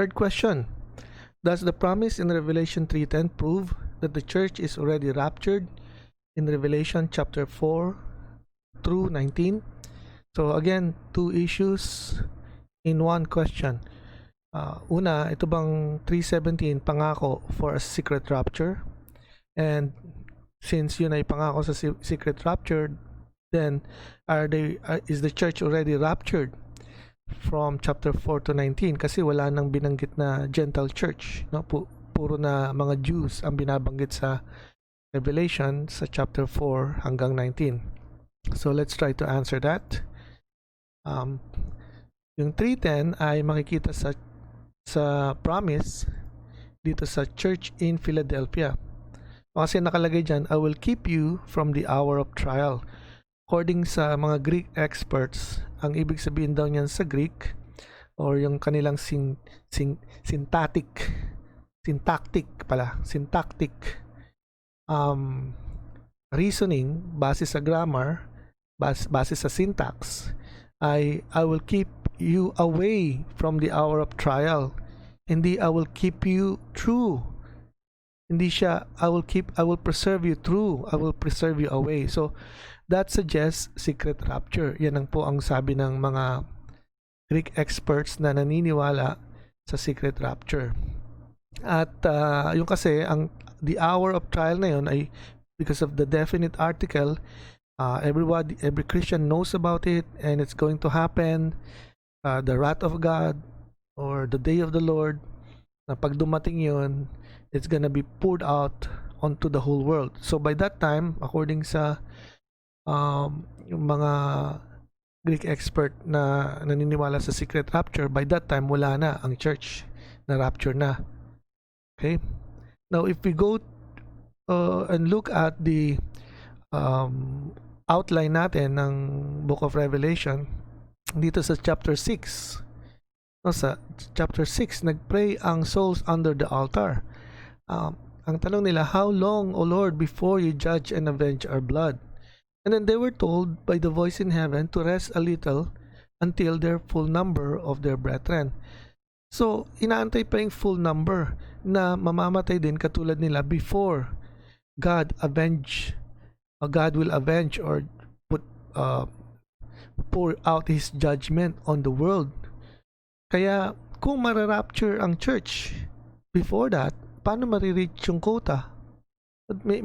Third question. Does the promise in Revelation 3:10 prove that the church is already raptured in Revelation chapter 4 through 19? So again, two issues in one question. Una, ito bang 3:17 pangako for a secret rapture? And since yun ay pangako sa secret rapture, then is the church already raptured from chapter 4 to 19? Kasi wala nang binanggit na Gentile church, no? Puro na mga Jews ang binabanggit sa Revelation sa chapter 4 hanggang 19. So let's try to answer that. Yung 3:10 ay makikita sa promise dito sa church in Philadelphia. Kasi nakalagay dyan, I will keep you from the hour of trial. According sa mga Greek experts, ang ibig sabihin daw niyan sa Greek or yung kanilang syntactic reasoning base sa grammar, base sa syntax, ay I will keep you away from the hour of trial. Hindi I will keep you true. Hindi siya I will preserve you through, I will preserve you away. So that suggests secret rapture. Yan ang po ang sabi ng mga Greek experts na naniniwala sa secret rapture. At yung kasi the hour of trial na yun ay because of the definite article, every Christian knows about it and it's going to happen. The wrath of God or the day of the Lord, na pag dumating yun, it's gonna be poured out onto the whole world. So by that time, according sa yung mga Greek expert na naniniwala sa secret rapture, by that time wala na ang church na rapture na. Okay? Now if we go and look at the outline natin ng Book of Revelation dito sa chapter 6. No, sa chapter 6, nagpray ang souls under the altar. Ang tanong nila, how long, O Lord, before you judge and avenge our blood? And then they were told by the voice in heaven to rest a little until their full number of their brethren. So, inaantay pa yung full number na mamamatay din katulad nila before God will avenge or pour out His judgment on the world. Kaya kung mararapture ang church before that, paano marireach yung quota? May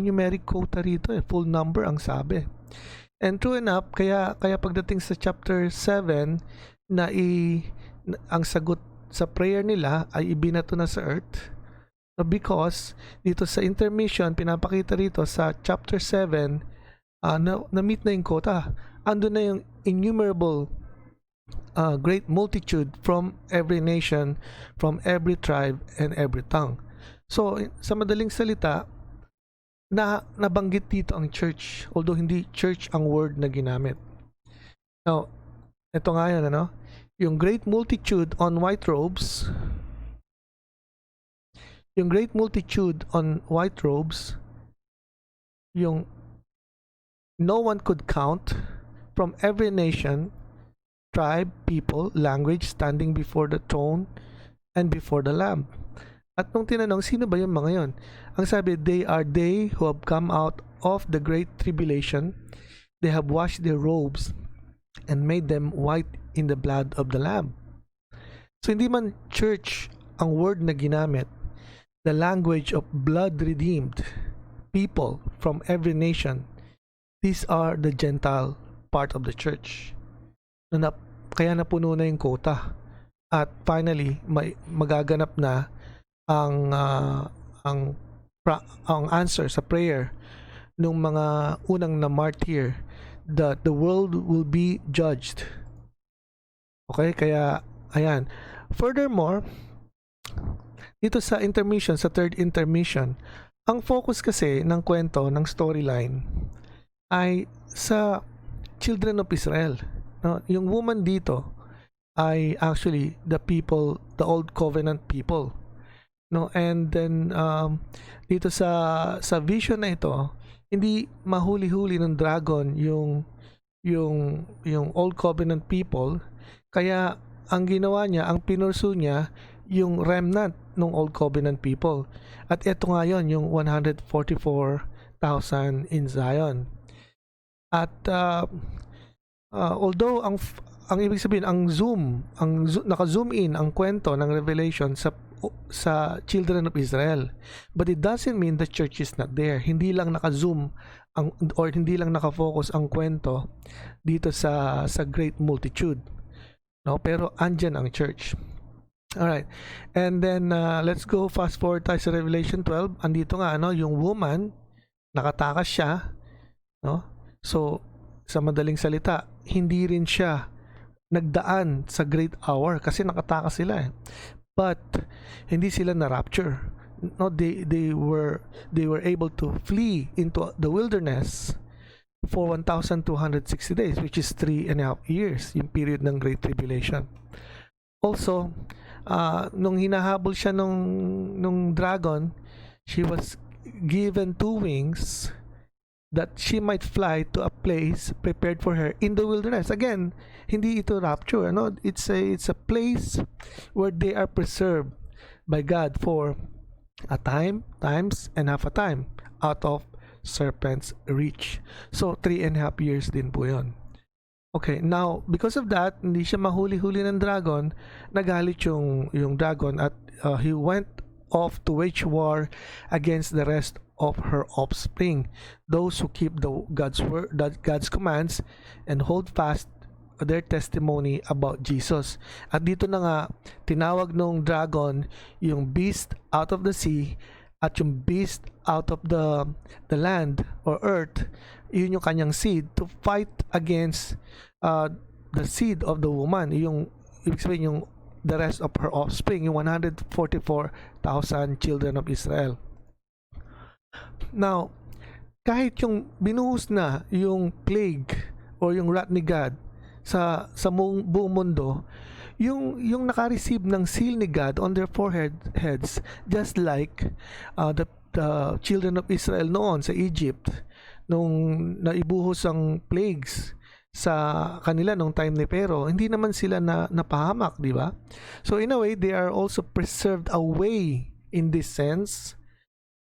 numeric quota rito full number ang sabi. And true enough, kaya pagdating sa chapter 7 na ang sagot sa prayer nila ay ibinato na sa earth, because dito sa intermission pinapakita rito sa chapter 7 na-meet na yung quota. Ando na yung innumerable great multitude from every nation, from every tribe and every tongue. So sa madaling salita, nabanggit dito ang church, although hindi church ang word na ginamit. Now, ito nga yun, yung great multitude on white robes, yung no one could count, from every nation, tribe, people, language, standing before the throne and before the Lamb. At nung tinanong, sino ba yung mga yon? Ang sabi, they are they who have come out of the great tribulation. They have washed their robes and made them white in the blood of the Lamb. So hindi man church ang word na ginamit, the language of blood-redeemed people from every nation, these are the Gentile part of the church. Kaya napuno na yung quota. At finally, magaganap na ang answer sa prayer ng mga unang na martyr, that the world will be judged. Okay, kaya ayan. Furthermore, dito sa intermission, sa third intermission, ang focus kasi ng kwento, ng storyline ay sa children of Israel. No? Yung woman dito ay actually the people, the old covenant people. No, and then dito sa vision na ito, hindi mahuli-huli ng dragon yung old covenant people. Kaya ang ginawa niya, ang pinursu niya yung remnant ng Old Covenant people. At ito nga yun, yung 144,000 in Zion. At although ang ibig sabihin naka-zoom in ang kwento ng Revelation sa children of Israel, but it doesn't mean the church is not there. Hindi lang naka-zoom or hindi lang naka-focus ang kwento dito sa great multitude, no? Pero andyan ang church. Alright, and then let's go fast forward tayo sa Revelation 12. Andito nga yung woman, nakatakas siya, no? So sa madaling salita, hindi rin siya nagdaan sa great hour kasi nakatakas sila. But hindi sila na rapture. No, they were able to flee into the wilderness for 1,260 days, which is 3.5 years, yung period ng Great Tribulation. Also, nung hinahabol siya nung dragon, she was given 2 wings that she might fly to a place prepared for her in the wilderness. Again, hindi ito rapture, no? It's a place where they are preserved by God for a times and half a time out of serpent's reach. So 3.5 years din po yun. Okay, now because of that, hindi siya mahuli-huli ng dragon. Nagalit yung dragon at he went off to wage war against the rest of her offspring, those who keep God's commands and hold fast their testimony about Jesus. At dito na nga tinawag nung dragon yung beast out of the sea at yung beast out of the land or earth, yun yung kanyang seed, to fight against the seed of the woman, yung ibig sabihin yung the rest of her offspring, yung 144,000 children of Israel. Now, kahit yung binuhos na yung plague or yung wrath ni God sa buong mundo, yung naka-receive ng seal ni God on their foreheads, just like the children of Israel noon sa Egypt, nung naibuhos ang plagues sa kanila nung time ni Pero, hindi naman sila napahamak, di ba? So in a way, they are also preserved away in this sense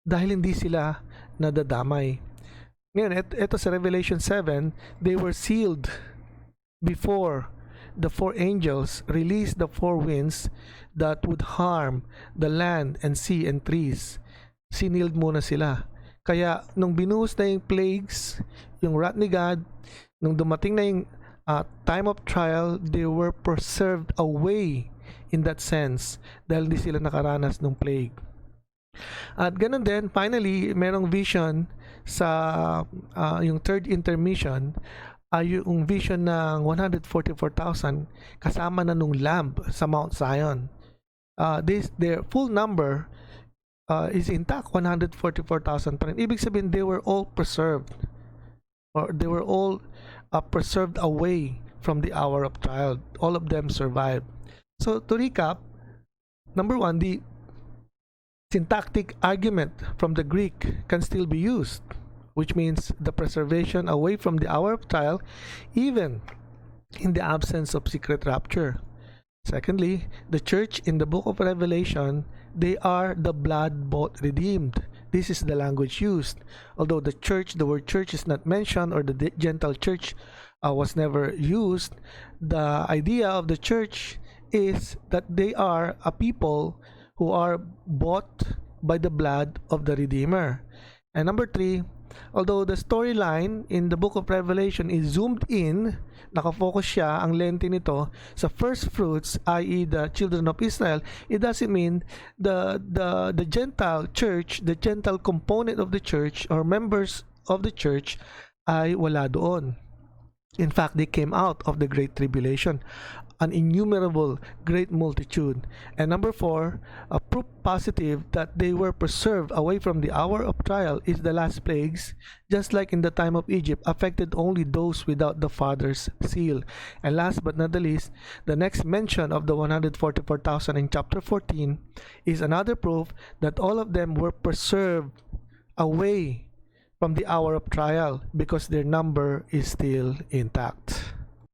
dahil hindi sila nadadamay. Ngayon, ito sa Revelation 7, they were sealed before the 4 angels released the 4 winds that would harm the land and sea and trees. Siniled muna sila. Kaya nung binuhos na yung plagues, yung wrath ni God, nung dumating na yung time of trial, they were preserved away in that sense dahil hindi sila nakaranas ng plague. At ganun din, finally, merong vision sa yung third intermission, yung vision ng 144,000 kasama na nung lamb sa Mount Zion. Their full number is intact, 144,000 pa rin. Ibig sabihin, they were all preserved, or they were all preserved away from the hour of trial. All of them survived. So to recap, number 1, the syntactic argument from the Greek can still be used, which means the preservation away from the hour of trial even in the absence of secret rapture. Secondly, the church in the book of Revelation, they are the blood-bought redeemed. This is the language used. Although the word church is not mentioned, or the Gentile church was never used, the idea of the church is that they are a people who are bought by the blood of the Redeemer. And number 3, although the storyline in the book of Revelation is zoomed in, nakafocus siya, ang lente nito, sa first fruits, i.e. the children of Israel, it doesn't mean the Gentile church, the Gentile component of the church or members of the church ay wala doon. In fact, they came out of the Great Tribulation, an innumerable great multitude. And number 4, a proof positive that they were preserved away from the hour of trial is the last plagues, just like in the time of Egypt, affected only those without the Father's seal. And last but not the least, the next mention of the 144,000 in chapter 14 is another proof that all of them were preserved away from the hour of trial because their number is still intact.